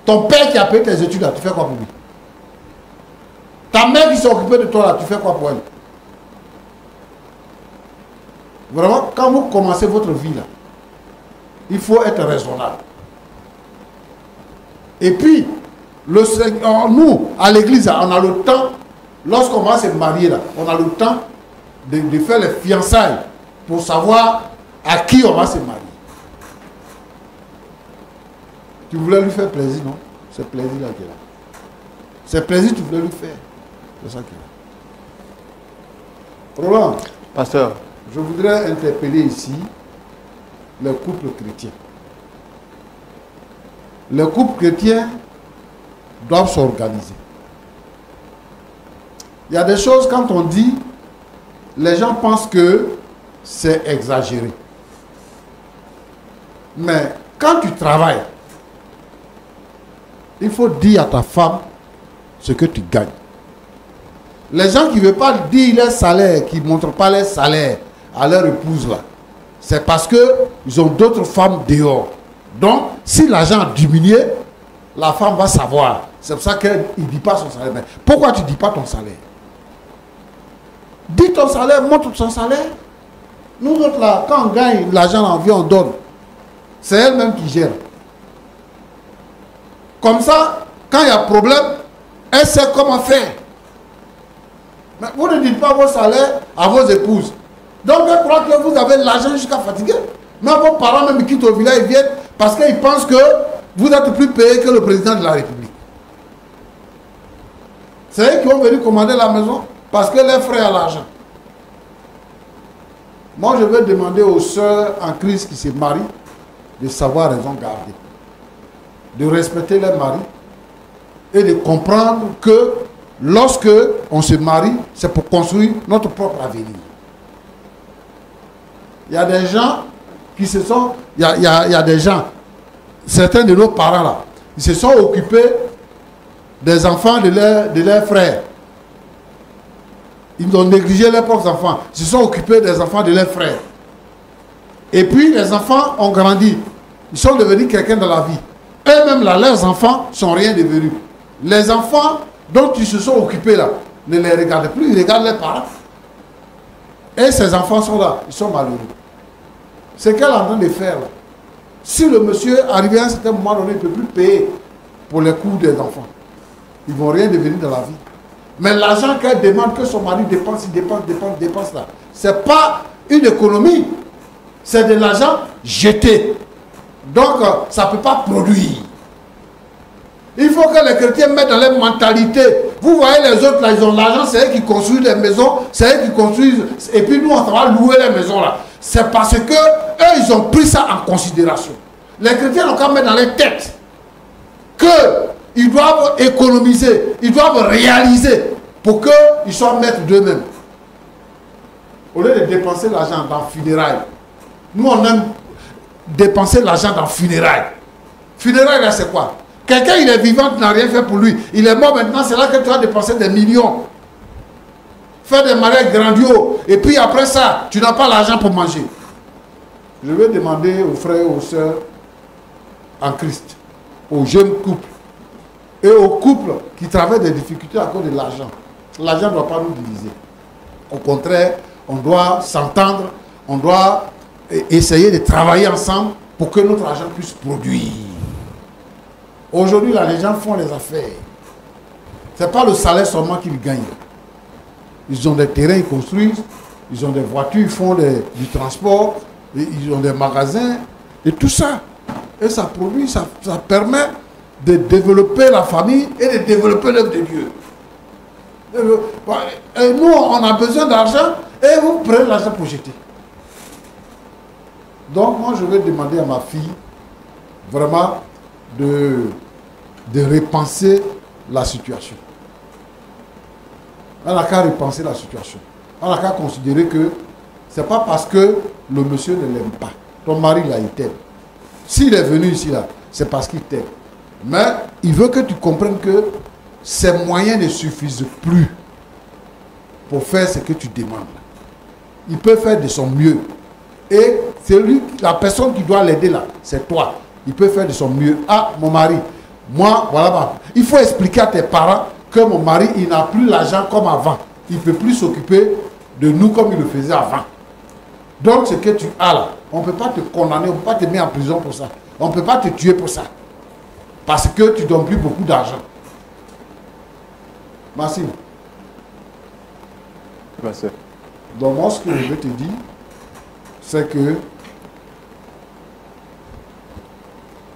Ton père qui a payé tes études là, tu fais quoi pour lui? Ta mère qui s'est occupée de toi là, tu fais quoi pour elle? Vraiment, quand vous commencez votre vie là, il faut être raisonnable. Et puis, nous, à l'église, on a le temps, lorsqu'on va se marier là, on a le temps de faire les fiançailles pour savoir à qui on va se marier. Tu voulais lui faire plaisir, non? C'est plaisir là qui est là. C'est plaisir que tu voulais lui faire. C'est ça qui est là. Roland, pasteur, je voudrais interpeller ici les couples chrétiens. Les couples chrétiens doivent s'organiser. Il y a des choses, quand on dit, les gens pensent que c'est exagéré. Mais quand tu travailles, il faut dire à ta femme ce que tu gagnes. Les gens qui ne veulent pas dire leur salaire, qui ne montrent pas leur salaire à leur épouse là, c'est parce qu'ils ont d'autres femmes dehors. Donc, si l'argent a diminué, la femme va savoir. C'est pour ça qu'il ne dit pas son salaire. Mais pourquoi tu ne dis pas ton salaire? Dis ton salaire, montre ton salaire. Nous autres là, quand on gagne l'argent en vie, on donne. C'est elle-même qui gère. Comme ça, quand il y a problème, elle sait comment faire. Mais vous ne dites pas vos salaires à vos épouses. Donc, je crois que vous avez l'argent jusqu'à fatiguer. Même vos parents, même, ils quittent au village, ils viennent parce qu'ils pensent que vous êtes plus payé que le président de la République. C'est eux qui ont venu commander la maison parce que leurs frères ont l'argent. Moi, je vais demander aux sœurs en crise qui se marient de savoir raison garder, de respecter leurs maris et de comprendre que lorsque on se marie, c'est pour construire notre propre avenir. Il y a des gens qui se sont... Il y a des gens, certains de nos parents là, ils se sont occupés des enfants de leurs frères. Ils ont négligé leurs propres enfants. Ils se sont occupés des enfants de leurs frères. Et puis les enfants ont grandi. Ils sont devenus quelqu'un dans la vie. Eux-mêmes là, leurs enfants ne sont rien devenus. Les enfants dont ils se sont occupés là, ne les regardent plus, ils regardent leurs parents. Et ces enfants sont là, ils sont malheureux. C'est qu'elle est en train de faire là. Si le monsieur, arrivé à un certain moment donné, ne peut plus payer pour les coûts des enfants, ils ne vont rien devenir dans la vie. Mais l'argent qu'elle demande que son mari dépense, il dépense là. Ce n'est pas une économie. C'est de l'argent jeté. Donc, ça ne peut pas produire. Il faut que les chrétiens mettent dans leur mentalité. Vous voyez les autres là, ils ont l'argent, c'est eux qui construisent les maisons, c'est eux qui construisent. Et puis nous, on va louer les maisons là. C'est parce que eux, ils ont pris ça en considération. Les chrétiens ont quand même dans leur tête qu'ils doivent économiser, ils doivent réaliser pour qu'ils soient maîtres d'eux-mêmes. Au lieu de dépenser l'argent dans funérailles. Nous, on aime dépenser l'argent dans funérailles. Funérailles, là, c'est quoi? Quelqu'un, il est vivant, tu n'as rien fait pour lui. Il est mort maintenant, c'est là que tu vas dépenser des millions. Faire des mariages grandioses. Et puis après ça, tu n'as pas l'argent pour manger. Je vais demander aux frères et aux sœurs en Christ, aux jeunes couples et aux couples qui traversent des difficultés à cause de l'argent. L'argent ne doit pas nous diviser. Au contraire, on doit s'entendre, on doit essayer de travailler ensemble pour que notre argent puisse produire. Aujourd'hui, là, les gens font les affaires. Ce n'est pas le salaire seulement qu'ils gagnent. Ils ont des terrains, ils construisent, ils ont des voitures, ils font du transport, ils ont des magasins, et tout ça. Et ça produit, ça permet de développer la famille et de développer l'œuvre de Dieu. Et nous, on a besoin d'argent et vous prenez l'argent pour jeter. Donc, moi, je vais demander à ma fille vraiment de repenser la situation. Elle n'a qu'à repenser la situation. Elle n'a qu'à considérer que ce n'est pas parce que le monsieur ne l'aime pas. Ton mari, là, il t'aime. S'il est venu ici, là, c'est parce qu'il t'aime. Mais il veut que tu comprennes que ses moyens ne suffisent plus pour faire ce que tu demandes. Il peut faire de son mieux. Et c'est lui, la personne qui doit l'aider là, c'est toi. Il peut faire de son mieux. Ah, mon mari, moi, voilà. Il faut expliquer à tes parents que mon mari, il n'a plus l'argent comme avant. Il ne peut plus s'occuper de nous comme il le faisait avant. Donc, ce que tu as là, on ne peut pas te condamner, on ne peut pas te mettre en prison pour ça. On ne peut pas te tuer pour ça. Parce que tu ne donnes plus beaucoup d'argent. Maxime. Merci. Donc, moi, ce que je veux te dire, c'est que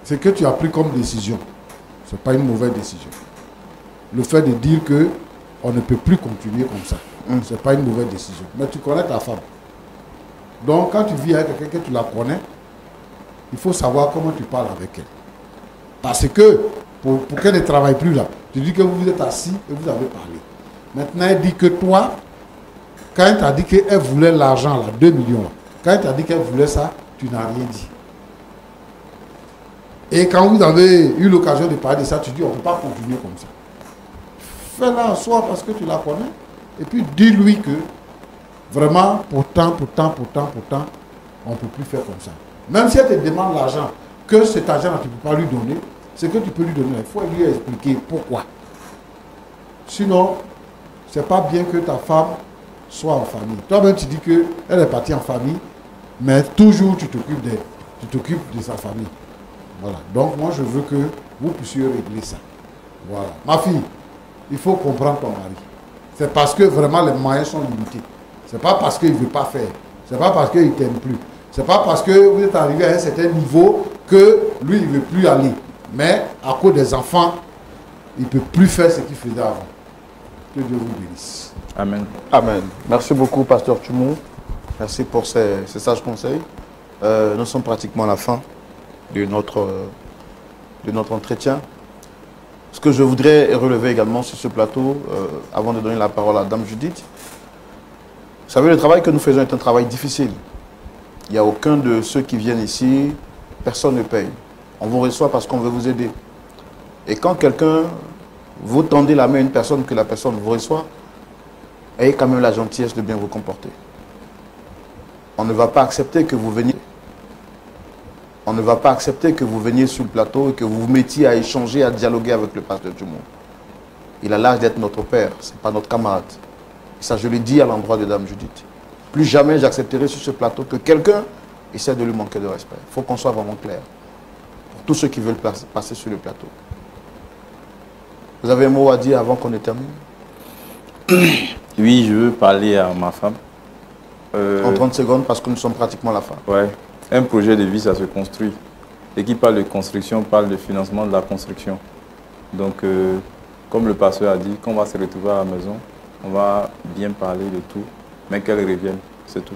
ce que tu as pris comme décision, ce n'est pas une mauvaise décision. Le fait de dire qu'on ne peut plus continuer comme ça, ce n'est pas une mauvaise décision. Mais tu connais ta femme. Donc, quand tu vis avec quelqu'un que tu la connais, il faut savoir comment tu parles avec elle. Parce que, pour qu'elle ne travaille plus là, tu dis que vous êtes assis et vous avez parlé. Maintenant, elle dit que toi, quand elle t'a dit qu'elle voulait l'argent, là, 2 millions, là, quand elle t'a dit qu'elle voulait ça, tu n'as rien dit. Et quand vous avez eu l'occasion de parler de ça, tu dis, on ne peut pas continuer comme ça. Fais-la en soi parce que tu la connais. Et puis, dis-lui que, vraiment, pourtant, on ne peut plus faire comme ça. Même si elle te demande l'argent, que cet argent-là, tu ne peux pas lui donner, ce que tu peux lui donner, il faut lui expliquer pourquoi. Sinon, ce n'est pas bien que ta femme soit en famille. Toi-même, tu dis qu'elle est partie en famille, mais toujours tu t'occupes de sa famille. Voilà. Donc, moi, je veux que vous puissiez régler ça. Voilà. Ma fille, il faut comprendre ton mari. C'est parce que vraiment les moyens sont limités. Ce n'est pas parce qu'il ne veut pas faire. Ce n'est pas parce qu'il ne t'aime plus. Ce n'est pas parce que vous êtes arrivé à un certain niveau que lui, il ne veut plus aller. Mais à cause des enfants, il ne peut plus faire ce qu'il faisait avant. Que Dieu vous bénisse. Amen. Amen. Merci beaucoup, Pasteur Tchoumou. Merci pour ces sages conseils. Nous sommes pratiquement à la fin de notre entretien. Ce que je voudrais relever également sur ce plateau, avant de donner la parole à Dame Judith, vous savez, le travail que nous faisons est un travail difficile. Il n'y a aucun de ceux qui viennent ici, personne ne paye. On vous reçoit parce qu'on veut vous aider. Et quand quelqu'un, vous tendez la main à une personne, que la personne vous reçoit, ayez quand même la gentillesse de bien vous comporter. On ne va pas accepter que vous veniez. On ne va pas accepter que vous veniez sur le plateau et que vous vous mettiez à échanger, à dialoguer avec le pasteur du monde. Il a l'âge d'être notre père, ce n'est pas notre camarade. Et ça, je le dis à l'endroit de Dame Judith. Plus jamais j'accepterai sur ce plateau que quelqu'un essaie de lui manquer de respect. Il faut qu'on soit vraiment clair. Pour tous ceux qui veulent passer sur le plateau. Vous avez un mot à dire avant qu'on ne termine? Oui, je veux parler à ma femme. En 30 secondes, parce que nous sommes pratiquement à la fin. Ouais. Un projet de vie, ça se construit. Et qui parle de construction, parle de financement de la construction. Donc, comme le pasteur a dit, quand on va se retrouver à la maison, on va bien parler de tout, mais qu'elle revienne, c'est tout.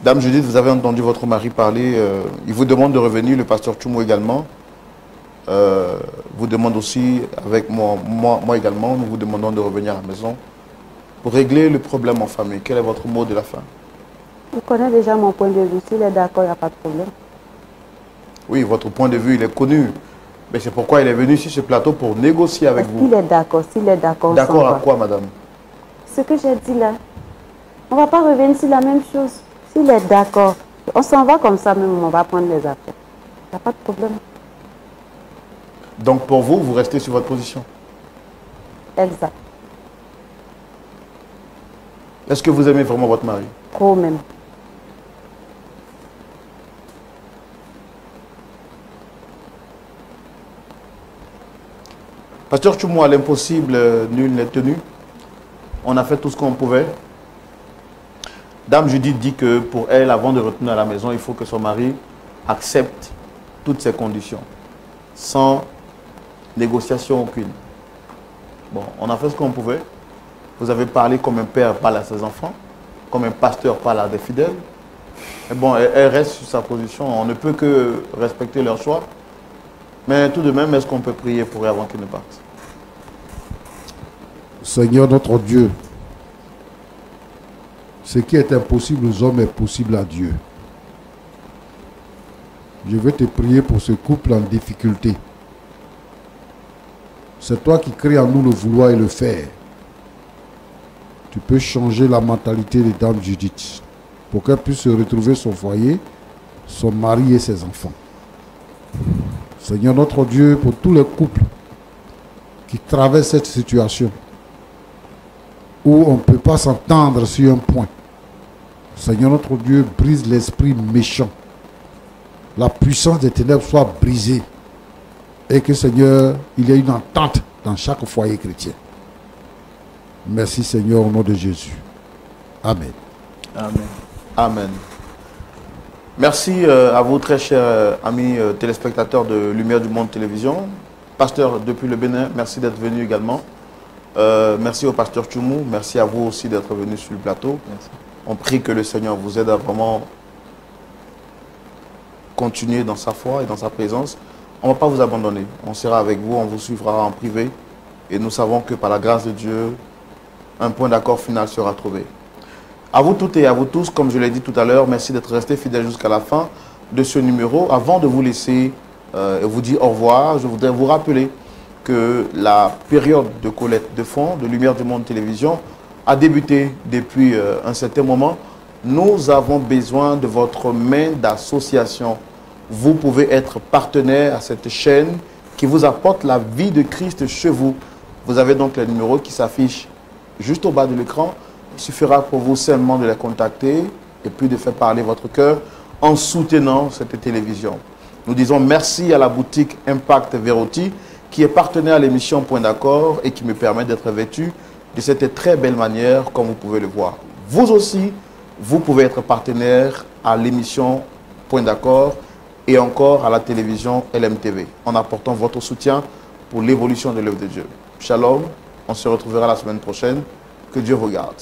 Dame Judith, vous avez entendu votre mari parler. Il vous demande de revenir, le pasteur Tchoumou également. Vous demande aussi, avec moi également, nous vous demandons de revenir à la maison pour régler le problème en famille. Quel est votre mot de la fin? Vous connaissez déjà mon point de vue. S'il est d'accord, il n'y a pas de problème. Oui, votre point de vue, il est connu. Mais c'est pourquoi il est venu sur ce plateau pour négocier avec vous. S'il est d'accord, s'il est d'accord. D'accord à quoi, madame? Ce que j'ai dit là, on ne va pas revenir sur la même chose. S'il est d'accord, on s'en va comme ça même, on va prendre les affaires. Il n'y a pas de problème. Donc pour vous, vous restez sur votre position? Exact. Est-ce que vous aimez vraiment votre mari? Trop même. Pasteur Tchoumou, à l'impossible, nul n'est tenu. On a fait tout ce qu'on pouvait. Dame Judith dit que pour elle, avant de retourner à la maison, il faut que son mari accepte toutes ces conditions, sans négociation aucune. Bon, on a fait ce qu'on pouvait. Vous avez parlé comme un père parle à ses enfants, comme un pasteur parle à des fidèles. Et bon, elle reste sur sa position. On ne peut que respecter leur choix. Mais tout de même, est-ce qu'on peut prier pour eux avant qu'ils ne partent? Seigneur notre Dieu, ce qui est impossible aux hommes est possible à Dieu. Je veux te prier pour ce couple en difficulté. C'est toi qui crées en nous le vouloir et le faire. Tu peux changer la mentalité de Dame Judith pour qu'elle puisse se retrouver son foyer, son mari et ses enfants. Seigneur notre Dieu, pour tous les couples qui traversent cette situation où on ne peut pas s'entendre sur un point. Seigneur notre Dieu, brise l'esprit méchant. La puissance des ténèbres soit brisée. Et que Seigneur, il y ait une entente dans chaque foyer chrétien. Merci Seigneur au nom de Jésus. Amen. Amen. Amen. Merci à vous très chers amis téléspectateurs de Lumière du Monde Télévision. Pasteur depuis le Bénin, merci d'être venu également. Merci au pasteur Tchoumou, merci à vous aussi d'être venu sur le plateau. Merci. On prie que le Seigneur vous aide à vraiment continuer dans sa foi et dans sa présence. On ne va pas vous abandonner, on sera avec vous, on vous suivra en privé. Et nous savons que par la grâce de Dieu, un point d'accord final sera trouvé. À vous toutes et à vous tous, comme je l'ai dit tout à l'heure, merci d'être restés fidèles jusqu'à la fin de ce numéro. Avant de vous laisser et vous dire au revoir, je voudrais vous rappeler que la période de collecte de fonds de Lumière du Monde Télévision a débuté depuis un certain moment. Nous avons besoin de votre main d'association. Vous pouvez être partenaire à cette chaîne qui vous apporte la vie de Christ chez vous. Vous avez donc les numéros qui s'affichent juste au bas de l'écran. Il suffira pour vous seulement de les contacter et puis de faire parler votre cœur en soutenant cette télévision. Nous disons merci à la boutique Impact Veroti qui est partenaire à l'émission Point d'accord et qui me permet d'être vêtu de cette très belle manière comme vous pouvez le voir. Vous aussi, vous pouvez être partenaire à l'émission Point d'accord et encore à la télévision LMTV en apportant votre soutien pour l'évolution de l'œuvre de Dieu. Shalom, on se retrouvera la semaine prochaine. Que Dieu vous garde.